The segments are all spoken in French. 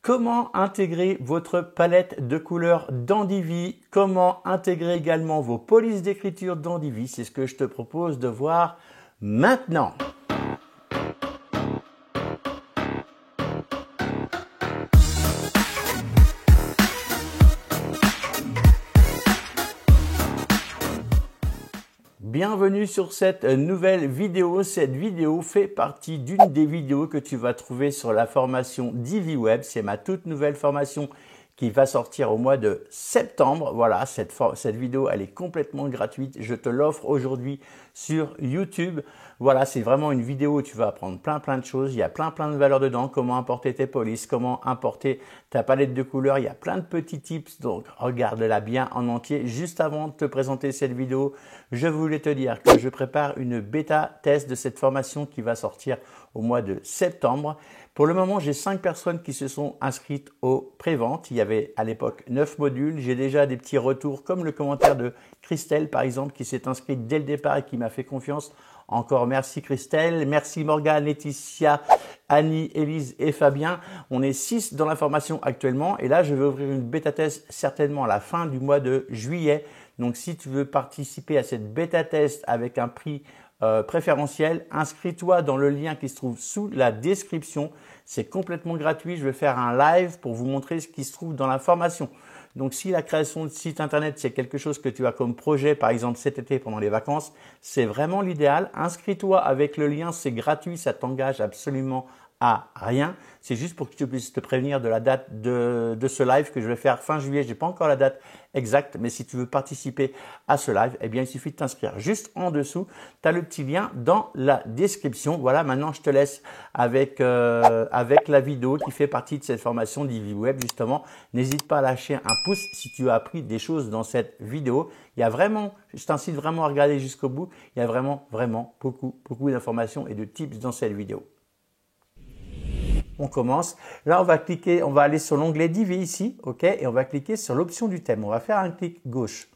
Comment intégrer votre palette de couleurs dans Divi? Comment intégrer également vos polices d'écriture dans Divi? C'est ce que je te propose de voir maintenant. Bienvenue sur cette nouvelle vidéo. Cette vidéo fait partie d'une des vidéos que tu vas trouver sur la formation Divi Web. C'est ma toute nouvelle formation qui va sortir au mois de septembre. Voilà, cette vidéo, elle est complètement gratuite. Je te l'offre aujourd'hui sur YouTube. Voilà, c'est vraiment une vidéo où tu vas apprendre plein de choses. Il y a plein de valeurs dedans. Comment importer tes polices, comment importer ta palette de couleurs. Il y a plein de petits tips. Donc, regarde-la bien en entier. Juste avant de te présenter cette vidéo, je voulais te dire que je prépare une bêta test de cette formation qui va sortir au mois de septembre. Pour le moment, j'ai 5 personnes qui se sont inscrites aux préventes. Il y avait à l'époque 9 modules. J'ai déjà des petits retours comme le commentaire de Christelle par exemple qui s'est inscrite dès le départ et qui m'a fait confiance. Encore merci Christelle, merci Morgane, Laetitia, Annie, Élise et Fabien. On est 6 dans la formation actuellement et là je vais ouvrir une bêta test certainement à la fin du mois de juillet. Donc si tu veux participer à cette bêta test avec un prix préférentiel, inscris-toi dans le lien qui se trouve sous la description. C'est complètement gratuit. Je vais faire un live pour vous montrer ce qui se trouve dans la formation. Donc, si la création de site internet, c'est quelque chose que tu as comme projet, par exemple cet été pendant les vacances, c'est vraiment l'idéal. Inscris-toi avec le lien, c'est gratuit, ça t'engage absolument à rien. C'est juste pour que tu puisses te prévenir de la date de ce live que je vais faire fin juillet. Je n'ai pas encore la date exacte, mais si tu veux participer à ce live, eh bien, il suffit de t'inscrire. Juste en dessous, tu as le petit lien dans la description. Voilà, maintenant, je te laisse avec la vidéo qui fait partie de cette formation Divi Web, justement. N'hésite pas à lâcher un pouce si tu as appris des choses dans cette vidéo. Il y a vraiment, je t'incite vraiment à regarder jusqu'au bout. Il y a vraiment beaucoup d'informations et de tips dans cette vidéo. On commence. Là, on va aller sur l'onglet Divi ici, ok, et on va cliquer sur l'option du thème. On va faire un clic gauche.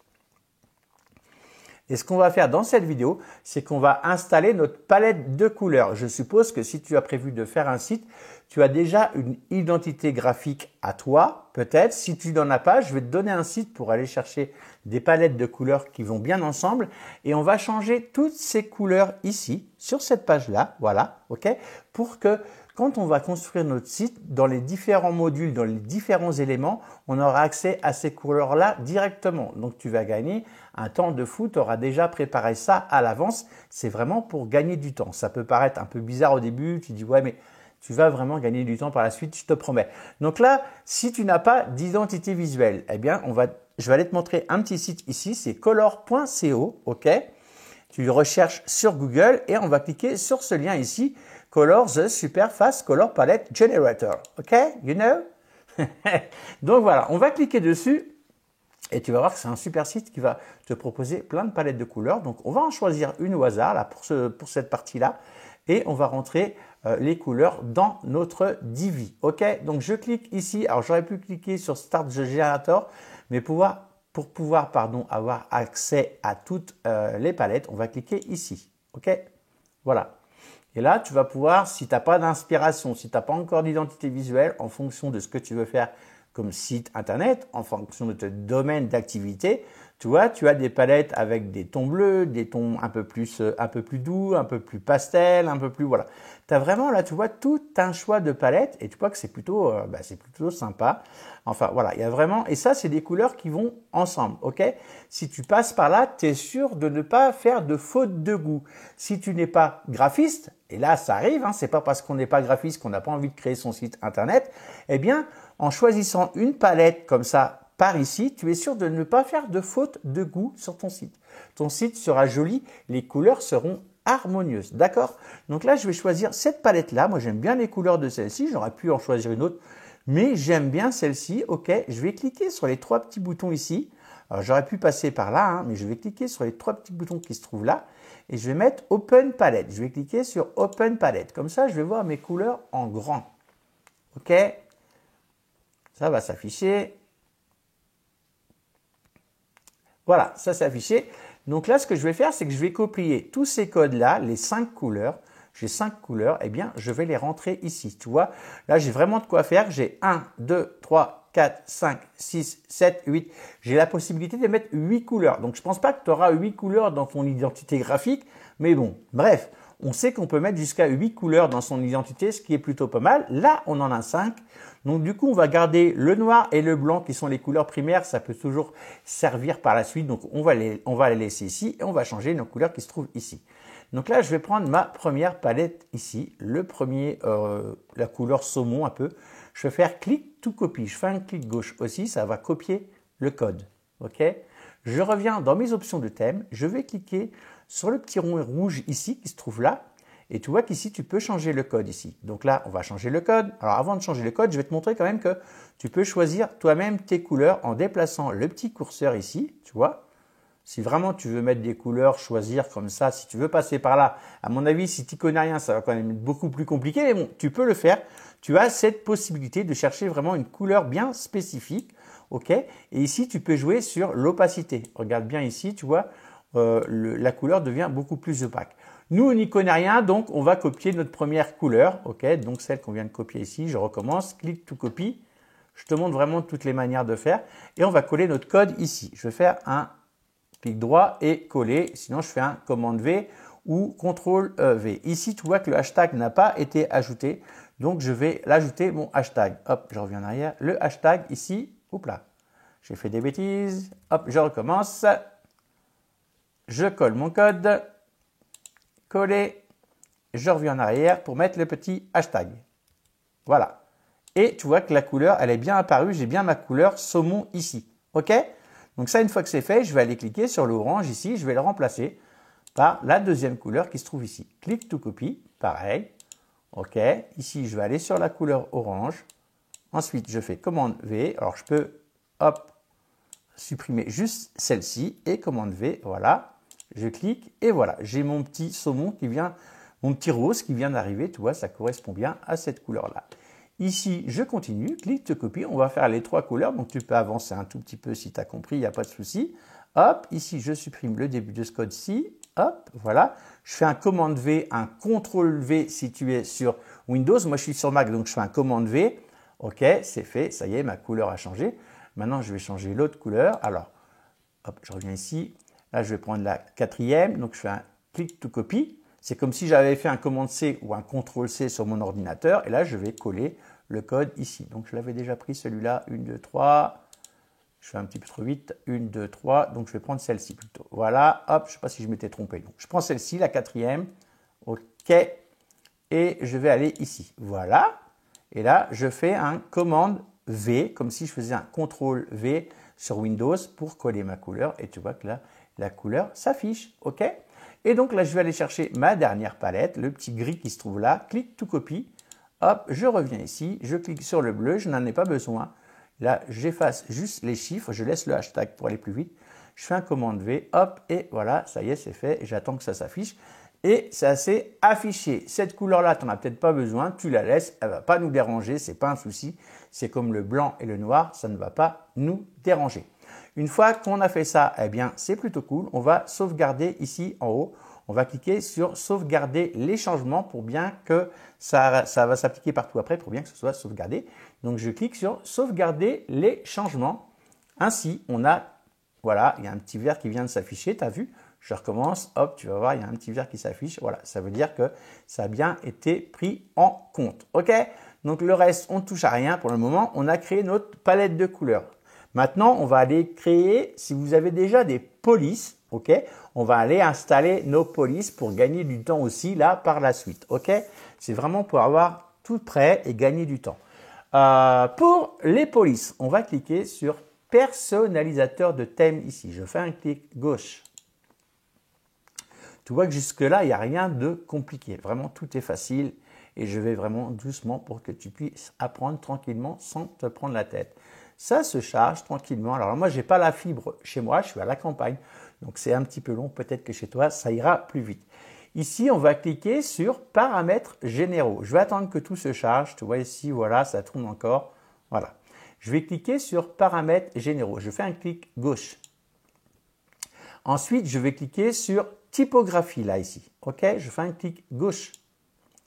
Et ce qu'on va faire dans cette vidéo, c'est qu'on va installer notre palette de couleurs. Je suppose que si tu as prévu de faire un site, tu as déjà une identité graphique à toi, peut-être. Si tu n'en as pas, je vais te donner un site pour aller chercher des palettes de couleurs qui vont bien ensemble. Et on va changer toutes ces couleurs ici, sur cette page-là, voilà, ok, pour que quand on va construire notre site, dans les différents modules, dans les différents éléments, on aura accès à ces couleurs-là directement. Donc, tu vas gagner un temps de fou. Tu auras déjà préparé ça à l'avance. C'est vraiment pour gagner du temps. Ça peut paraître un peu bizarre au début. Tu dis, ouais, mais tu vas vraiment gagner du temps par la suite, je te promets. Donc là, si tu n'as pas d'identité visuelle, eh bien, je vais aller te montrer un petit site ici. C'est color.co, ok? Tu recherches sur Google et on va cliquer sur ce lien ici. Color the Super Fast Color Palette Generator. OK? You know? Donc voilà, on va cliquer dessus et tu vas voir que c'est un super site qui va te proposer plein de palettes de couleurs. Donc on va en choisir une au hasard là, pour cette partie-là et on va rentrer les couleurs dans notre Divi. OK? Donc je clique ici. Alors j'aurais pu cliquer sur Start the Generator, mais pour pouvoir avoir accès à toutes les palettes, on va cliquer ici. OK? Voilà. Et là, tu vas pouvoir, si tu n'as pas d'inspiration, si tu n'as pas encore d'identité visuelle, en fonction de ce que tu veux faire comme site internet, en fonction de ton domaine d'activité, tu vois, tu as des palettes avec des tons bleus, des tons un peu plus doux, un peu plus pastel, un peu plus, voilà. Tu as vraiment là, tu vois, tout un choix de palettes et tu vois que c'est plutôt sympa. Enfin, voilà, il y a vraiment, et ça, c'est des couleurs qui vont ensemble, ok? Si tu passes par là, tu es sûr de ne pas faire de faute de goût. Si tu n'es pas graphiste, et là, ça arrive, hein, c'est pas parce qu'on n'est pas graphiste qu'on n'a pas envie de créer son site internet, eh bien, en choisissant une palette comme ça, par ici, tu es sûr de ne pas faire de faute de goût sur ton site. Ton site sera joli, les couleurs seront harmonieuses, d'accord? Donc là, je vais choisir cette palette-là. Moi, j'aime bien les couleurs de celle-ci. J'aurais pu en choisir une autre, mais j'aime bien celle-ci. OK, je vais cliquer sur les 3 petits boutons ici. Alors, j'aurais pu passer par là, hein, mais je vais cliquer sur les 3 petits boutons qui se trouvent là et je vais mettre Open Palette. Je vais cliquer sur Open Palette. Comme ça, je vais voir mes couleurs en grand. OK, ça va s'afficher. Voilà, ça s'est affiché. Donc là, ce que je vais faire, c'est que je vais copier tous ces codes-là, les 5 couleurs. j'ai 5 couleurs, eh bien, je vais les rentrer ici. Tu vois, là, j'ai vraiment de quoi faire. J'ai 1, 2, 3, 4, 5, 6, 7, 8. J'ai la possibilité de mettre 8 couleurs. Donc, je ne pense pas que tu auras 8 couleurs dans ton identité graphique. Mais bon, bref, on sait qu'on peut mettre jusqu'à 8 couleurs dans son identité, ce qui est plutôt pas mal. Là, on en a 5. Donc, du coup, on va garder le noir et le blanc qui sont les couleurs primaires. Ça peut toujours servir par la suite. Donc, on va les laisser ici et on va changer nos couleurs qui se trouvent ici. Donc là, je vais prendre ma première palette ici. Le premier, la couleur saumon un peu. Je vais faire clic to copy. Je fais un clic gauche aussi. Ça va copier le code. OK? Je reviens dans mes options de thème. Je vais cliquer sur le petit rond rouge ici qui se trouve là. Et tu vois qu'ici, tu peux changer le code ici. Donc là, on va changer le code. Alors avant de changer le code, je vais te montrer quand même que tu peux choisir toi-même tes couleurs en déplaçant le petit curseur ici. Tu vois? Si vraiment tu veux mettre des couleurs, choisir comme ça, si tu veux passer par là, à mon avis, si tu connais rien, ça va quand même être beaucoup plus compliqué, mais bon, tu peux le faire. Tu as cette possibilité de chercher vraiment une couleur bien spécifique, ok? Et ici, tu peux jouer sur l'opacité. Regarde bien ici, tu vois, la couleur devient beaucoup plus opaque. Nous, on n'y connaît rien, donc on va copier notre première couleur, ok? Donc celle qu'on vient de copier ici, je recommence, clic to copy. Je te montre vraiment toutes les manières de faire et on va coller notre code ici. Je vais faire un clic droit et coller, sinon je fais un commande V ou CTRL V. Ici, tu vois que le hashtag n'a pas été ajouté, donc je vais l'ajouter mon hashtag. Hop, je reviens en arrière. Le hashtag ici, hop là, j'ai fait des bêtises. Hop, je recommence. Je colle mon code, coller, je reviens en arrière pour mettre le petit hashtag. Voilà. Et tu vois que la couleur, elle est bien apparue, j'ai bien ma couleur saumon ici. OK? Donc ça, une fois que c'est fait, je vais aller cliquer sur l'orange ici, je vais le remplacer par la deuxième couleur qui se trouve ici. Clic to copy, pareil. OK. Ici, je vais aller sur la couleur orange. Ensuite, je fais commande V. Alors, je peux, hop, supprimer juste celle-ci et commande V, voilà. Je clique et voilà, j'ai mon petit saumon qui vient, mon petit rose qui vient d'arriver, tu vois, ça correspond bien à cette couleur-là. Ici, je continue, clic to copy, on va faire les 3 couleurs, donc tu peux avancer un tout petit peu si tu as compris, il n'y a pas de souci. Hop, ici, je supprime le début de ce code-ci, hop, voilà. Je fais un commande V, un CTRL V si tu es sur Windows. Moi, je suis sur Mac, donc je fais un commande V. OK, c'est fait, ça y est, ma couleur a changé. Maintenant, je vais changer l'autre couleur. Alors, hop, je reviens ici. Là, je vais prendre la 4e, donc je fais un clic to copy. C'est comme si j'avais fait un commande C ou un CTRL C sur mon ordinateur. Et là, je vais coller le code ici. Donc, je l'avais déjà pris celui-là. 1, 2, 3. Je fais un petit peu trop vite. 1, 2, 3. Donc, je vais prendre celle-ci plutôt. Voilà. Hop, je ne sais pas si je m'étais trompé. Donc, je prends celle-ci, la 4e. OK. Et je vais aller ici. Voilà. Et là, je fais un commande V, comme si je faisais un CTRL V sur Windows pour coller ma couleur. Et tu vois que là, la couleur s'affiche. OK? Et donc là, je vais aller chercher ma dernière palette, le petit gris qui se trouve là. Clic to copy. Hop, je reviens ici. Je clique sur le bleu. Je n'en ai pas besoin. Là, j'efface juste les chiffres. Je laisse le hashtag pour aller plus vite. Je fais un commande V. Hop, et voilà, ça y est, c'est fait. J'attends que ça s'affiche. Et ça s'est affiché. Cette couleur-là, tu n'en as peut-être pas besoin. Tu la laisses. Elle ne va pas nous déranger. Ce n'est pas un souci. C'est comme le blanc et le noir. Ça ne va pas nous déranger. Une fois qu'on a fait ça, eh bien, c'est plutôt cool. On va sauvegarder ici en haut. On va cliquer sur sauvegarder les changements pour bien que ça va s'appliquer partout après pour bien que ce soit sauvegardé. Donc, je clique sur sauvegarder les changements. Ainsi, on a, voilà, il y a un petit vert qui vient de s'afficher. Tu as vu? Je recommence. Hop, tu vas voir, il y a un petit vert qui s'affiche. Voilà, ça veut dire que ça a bien été pris en compte. OK? Donc, le reste, on ne touche à rien pour le moment. On a créé notre palette de couleurs. Maintenant, on va aller créer, si vous avez déjà des polices, ok, on va aller installer nos polices pour gagner du temps aussi là par la suite, ok. C'est vraiment pour avoir tout prêt et gagner du temps. Pour les polices, on va cliquer sur personnalisateur de thème ici. Je fais un clic gauche. Tu vois que jusque-là, il n'y a rien de compliqué. Vraiment, tout est facile et je vais vraiment doucement pour que tu puisses apprendre tranquillement sans te prendre la tête. Ça se charge tranquillement. Alors moi, je n'ai pas la fibre chez moi, je suis à la campagne. Donc, c'est un petit peu long. Peut-être que chez toi, ça ira plus vite. Ici, on va cliquer sur paramètres généraux. Je vais attendre que tout se charge. Tu vois ici, voilà, ça tourne encore. Voilà. Je vais cliquer sur paramètres généraux. Je fais un clic gauche. Ensuite, je vais cliquer sur typographie là, ici. OK, je fais un clic gauche.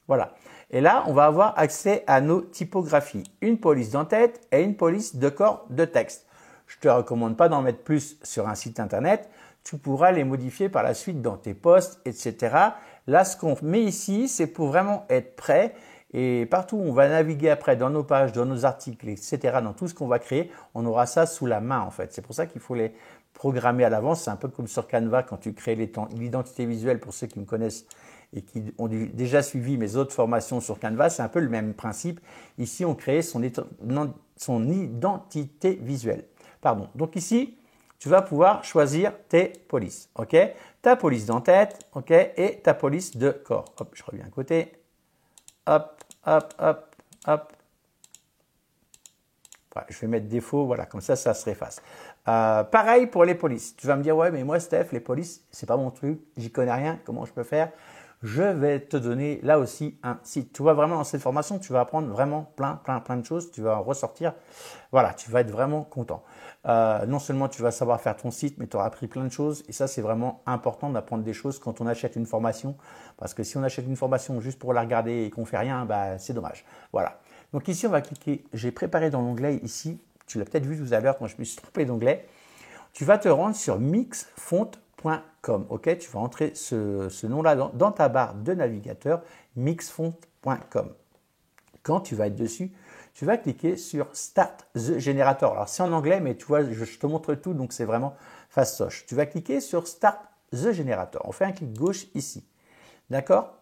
Voilà. Et là, on va avoir accès à nos typographies. Une police d'entête et une police de corps de texte. Je ne te recommande pas d'en mettre plus sur un site internet. Tu pourras les modifier par la suite dans tes posts, etc. Là, ce qu'on met ici, c'est pour vraiment être prêt. Et partout où on va naviguer après dans nos pages, dans nos articles, etc., dans tout ce qu'on va créer, on aura ça sous la main en fait. C'est pour ça qu'il faut les programmer à l'avance. C'est un peu comme sur Canva quand tu crées l'identité visuelle pour ceux qui me connaissent et qui ont déjà suivi mes autres formations sur Canva. C'est un peu le même principe. Ici, on crée son identité visuelle. Pardon. Donc ici, tu vas pouvoir choisir tes polices. Ok, ta police d'entête, ok, et ta police de corps. Hop, je reviens à côté. Hop, hop, hop, hop. Voilà, je vais mettre défaut, voilà, comme ça se efface. Pareil pour les polices. Tu vas me dire, ouais, mais moi, Steph, les polices, c'est pas mon truc, j'y connais rien, comment je peux faire? Je vais te donner là aussi un site. Tu vois, vraiment dans cette formation, tu vas apprendre vraiment plein de choses. Tu vas en ressortir. Voilà, tu vas être vraiment content. Non seulement tu vas savoir faire ton site, mais tu auras appris plein de choses. Et ça, c'est vraiment important d'apprendre des choses quand on achète une formation. Parce que si on achète une formation juste pour la regarder et qu'on ne fait rien, bah, c'est dommage. Voilà. Donc ici, on va cliquer. J'ai préparé dans l'onglet ici. Tu l'as peut-être vu tout à l'heure quand je me suis trompé d'onglet. Tu vas te rendre sur mixfont.com. Ok, tu vas entrer ce nom-là dans ta barre de navigateur, mixfont.com. Quand tu vas être dessus, tu vas cliquer sur Start the Generator. Alors, c'est en anglais, mais tu vois, je te montre tout, donc c'est vraiment fastoche. Tu vas cliquer sur Start the Generator. On fait un clic gauche ici. D'accord?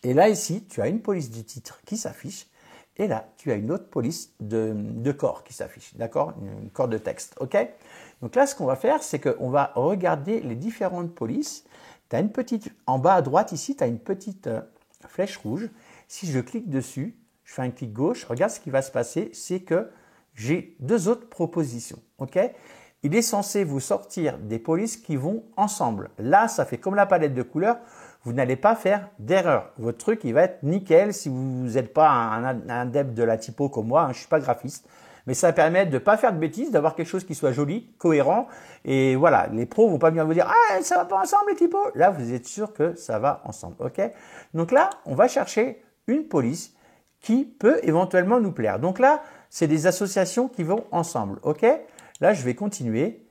Et là, ici, tu as une police du titre qui s'affiche. Et là, tu as une autre police de corps qui s'affiche. D'accord? Une corps de texte. OK? Donc là, ce qu'on va faire, c'est qu'on va regarder les différentes polices. Tu as une petite, en bas à droite, ici, tu as une petite flèche rouge. Si je clique dessus, je fais un clic gauche, regarde ce qui va se passer, c'est que j'ai deux autres propositions. OK? Il est censé vous sortir des polices qui vont ensemble. Là, ça fait comme la palette de couleurs. Vous n'allez pas faire d'erreur. Votre truc, il va être nickel si vous n'êtes pas un adepte de la typo comme moi. Hein, je ne suis pas graphiste. Mais ça permet de ne pas faire de bêtises, d'avoir quelque chose qui soit joli, cohérent. Et voilà, les pros vont pas venir vous dire « Ah, ça va pas ensemble les typos !» Là, vous êtes sûr que ça va ensemble. OK? Donc là, on va chercher une police qui peut éventuellement nous plaire. Donc là, c'est des associations qui vont ensemble. OK? Là, je vais continuer.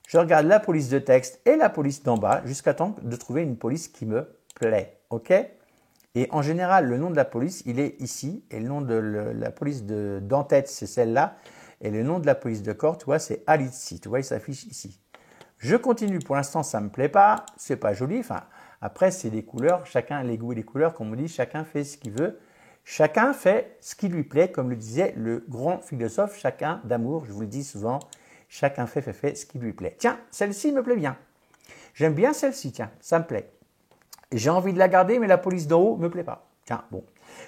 Je regarde la police de texte et la police d'en bas jusqu'à temps de trouver une police qui me plaît. OK? Et en général, le nom de la police, il est ici. Et le nom de la police d'entête, c'est celle-là. Et le nom de la police de corps, tu vois, c'est Alitsi. Tu vois, il s'affiche ici. Je continue. Pour l'instant, ça ne me plaît pas. C'est pas joli. Enfin, après, c'est des couleurs. Chacun, les goûts et les couleurs, comme on dit, chacun fait ce qu'il veut. Chacun fait ce qui lui plaît, comme le disait le grand philosophe, chacun d'amour, je vous le dis souvent, chacun fait ce qui lui plaît. Tiens, celle-ci me plaît bien. J'aime bien celle-ci, tiens, ça me plaît. J'ai envie de la garder, mais la police d'en haut ne me plaît pas. Tiens, bon.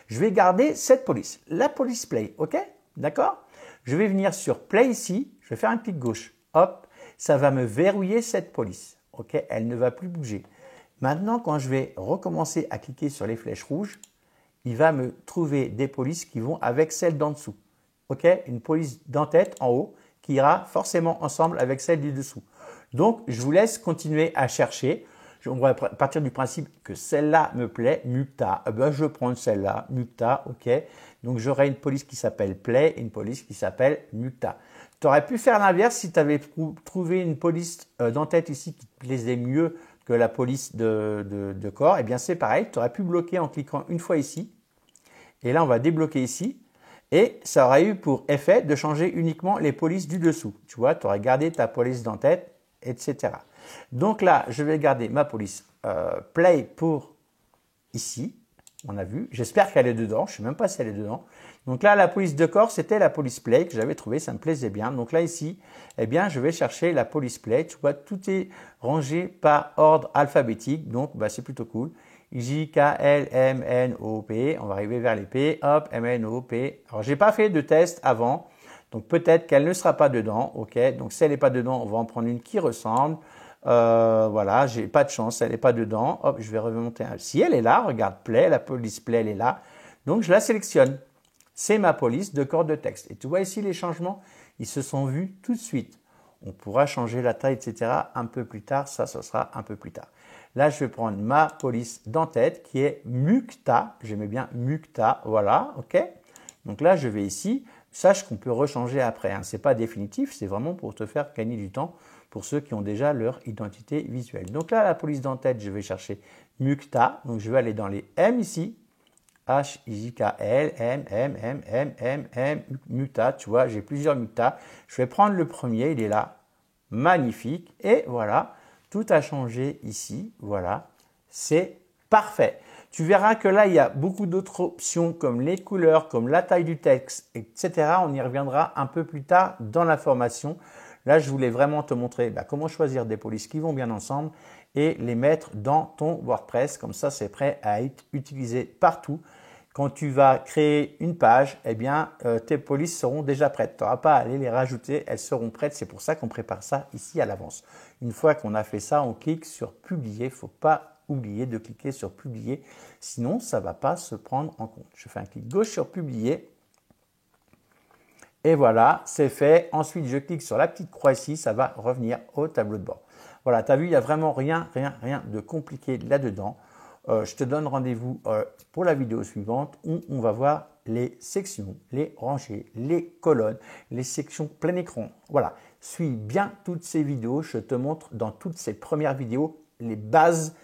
Je vais garder cette police, la police play, ok? D'accord? Je vais venir sur play ici, je vais faire un clic gauche. Hop, ça va me verrouiller cette police. Ok? Elle ne va plus bouger. Maintenant, quand je vais recommencer à cliquer sur les flèches rouges, il va me trouver des polices qui vont avec celle d'en dessous. Ok? Une police d'entête en haut qui ira forcément ensemble avec celle du dessous. Donc, je vous laisse continuer à chercher. On va partir du principe que celle-là me plaît, Mukta. Eh ben, je prends celle-là, Mukta, ok. Donc, j'aurai une police qui s'appelle Play et une police qui s'appelle Mukta. Tu aurais pu faire l'inverse si tu avais trouvé une police d'entête ici qui te plaisait mieux que la police de corps. Eh bien, c'est pareil. Tu aurais pu bloquer en cliquant une fois ici. Et là, on va débloquer ici. Et ça aurait eu pour effet de changer uniquement les polices du dessous. Tu vois, tu aurais gardé ta police d'entête, etc. Donc là, je vais garder ma police Play pour ici. On a vu. J'espère qu'elle est dedans. Je ne sais même pas si elle est dedans. Donc là, la police de corps, c'était la police Play que j'avais trouvée. Ça me plaisait bien. Donc là, ici, eh bien, je vais chercher la police Play. Tu vois, tout est rangé par ordre alphabétique. Donc, bah, c'est plutôt cool. J, K, L, M, N, O, P. On va arriver vers les P. Hop, M, N, O, P. Alors, j'ai pas fait de test avant. Donc, peut-être qu'elle ne sera pas dedans. OK. Donc, si elle n'est pas dedans, on va en prendre une qui ressemble. Voilà, j'ai pas de chance, elle n'est pas dedans. Hop, je vais remonter. Si elle est là, regarde, Play, la police Play, elle est là. Donc, je la sélectionne. C'est ma police de corps de texte. Et tu vois ici, les changements, ils se sont vus tout de suite. On pourra changer la taille, etc. un peu plus tard. Ça sera un peu plus tard. Là, je vais prendre ma police d'en-tête qui est Mukta. J'aimais bien Mukta. Voilà, OK. Donc là, je vais ici. Sache qu'on peut rechanger après. Hein. Ce n'est pas définitif, c'est vraiment pour te faire gagner du temps pour ceux qui ont déjà leur identité visuelle. Donc là, la police d'en-tête, je vais chercher Mukta. Donc je vais aller dans les M ici. H-I-J-K-L, M, M, M, M, M, M, Mukta. Tu vois, j'ai plusieurs Mukta. Je vais prendre le premier, il est là. Magnifique. Et voilà, tout a changé ici. Voilà, c'est parfait. Tu verras que là, il y a beaucoup d'autres options comme les couleurs, comme la taille du texte, etc. On y reviendra un peu plus tard dans la formation. Là, je voulais vraiment te montrer comment choisir des polices qui vont bien ensemble et les mettre dans ton WordPress. Comme ça, c'est prêt à être utilisé partout. Quand tu vas créer une page, eh bien, tes polices seront déjà prêtes. Tu n'auras pas à aller les rajouter, elles seront prêtes. C'est pour ça qu'on prépare ça ici à l'avance. Une fois qu'on a fait ça, on clique sur publier. Il ne faut pas oublier de cliquer sur publier, sinon ça ne va pas se prendre en compte. Je fais un clic gauche sur publier. Et voilà, c'est fait. Ensuite, je clique sur la petite croix ici, ça va revenir au tableau de bord. Voilà, tu as vu, il n'y a vraiment rien de compliqué là-dedans. Je te donne rendez-vous pour la vidéo suivante où on va voir les sections, les rangées, les colonnes, les sections plein écran. Voilà, suis bien toutes ces vidéos. Je te montre dans toutes ces premières vidéos les bases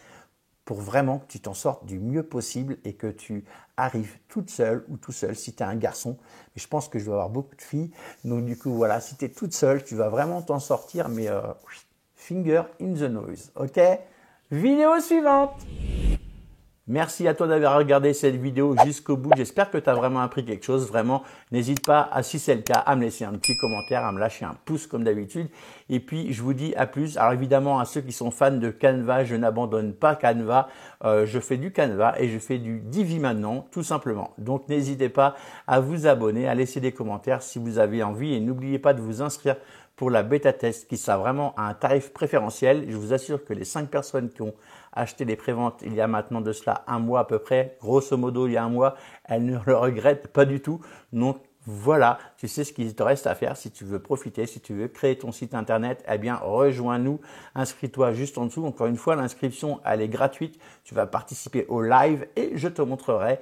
pour vraiment que tu t'en sortes du mieux possible et que tu arrives toute seule ou tout seul si tu es un garçon. Mais je pense que je vais avoir beaucoup de filles. Donc du coup, voilà, si tu es toute seule, tu vas vraiment t'en sortir, mais finger in the nose. OK? Vidéo suivante! Merci à toi d'avoir regardé cette vidéo jusqu'au bout. J'espère que tu as vraiment appris quelque chose. Vraiment, n'hésite pas, si c'est le cas, à me laisser un petit commentaire, à me lâcher un pouce comme d'habitude. Et puis, je vous dis à plus. Alors évidemment, à ceux qui sont fans de Canva, je n'abandonne pas Canva. Je fais du Canva et je fais du Divi maintenant, tout simplement. Donc, n'hésitez pas à vous abonner, à laisser des commentaires si vous avez envie. Et n'oubliez pas de vous inscrire pour la bêta test qui sera vraiment à un tarif préférentiel. Je vous assure que les 5 personnes qui ont acheté les préventes il y a maintenant de cela un mois à peu près, grosso modo il y a un mois, elles ne le regrettent pas du tout. Donc voilà, tu sais ce qu'il te reste à faire si tu veux profiter, si tu veux créer ton site internet, eh bien rejoins-nous, inscris-toi juste en dessous. Encore une fois, l'inscription elle est gratuite, tu vas participer au live et je te montrerai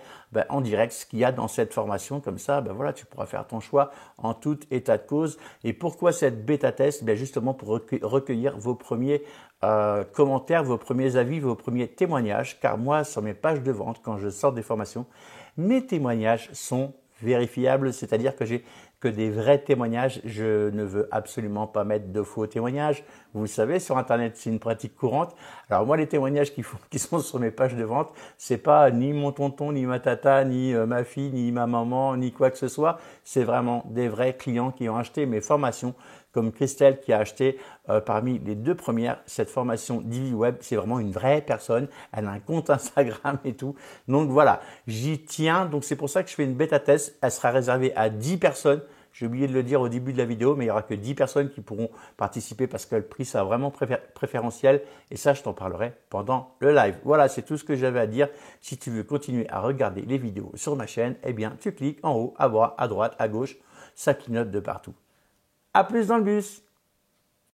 en direct ce qu'il y a dans cette formation. Comme ça, voilà, tu pourras faire ton choix en tout état de cause. Et pourquoi cette bêta test? Justement pour recueillir vos premiers commentaires, vos premiers avis, vos premiers témoignages. Car moi, sur mes pages de vente, quand je sors des formations, mes témoignages sont vérifiables, c'est-à-dire que j'ai que des vrais témoignages. Je ne veux absolument pas mettre de faux témoignages. Vous le savez, sur Internet, c'est une pratique courante. Alors moi, les témoignages qui sont sur mes pages de vente, c'est pas ni mon tonton, ni ma tata, ni ma fille, ni ma maman, ni quoi que ce soit. C'est vraiment des vrais clients qui ont acheté mes formations, comme Christelle qui a acheté parmi les 2 premières cette formation Divi Web. C'est vraiment une vraie personne. Elle a un compte Instagram et tout. Donc voilà, j'y tiens. Donc c'est pour ça que je fais une bêta test. Elle sera réservée à 10 personnes. J'ai oublié de le dire au début de la vidéo, mais il n'y aura que 10 personnes qui pourront participer parce que le prix sera vraiment préférentiel. Et ça, je t'en parlerai pendant le live. Voilà, c'est tout ce que j'avais à dire. Si tu veux continuer à regarder les vidéos sur ma chaîne, eh bien, tu cliques en haut, à droite, à gauche. Ça clignote de partout. À plus dans le bus!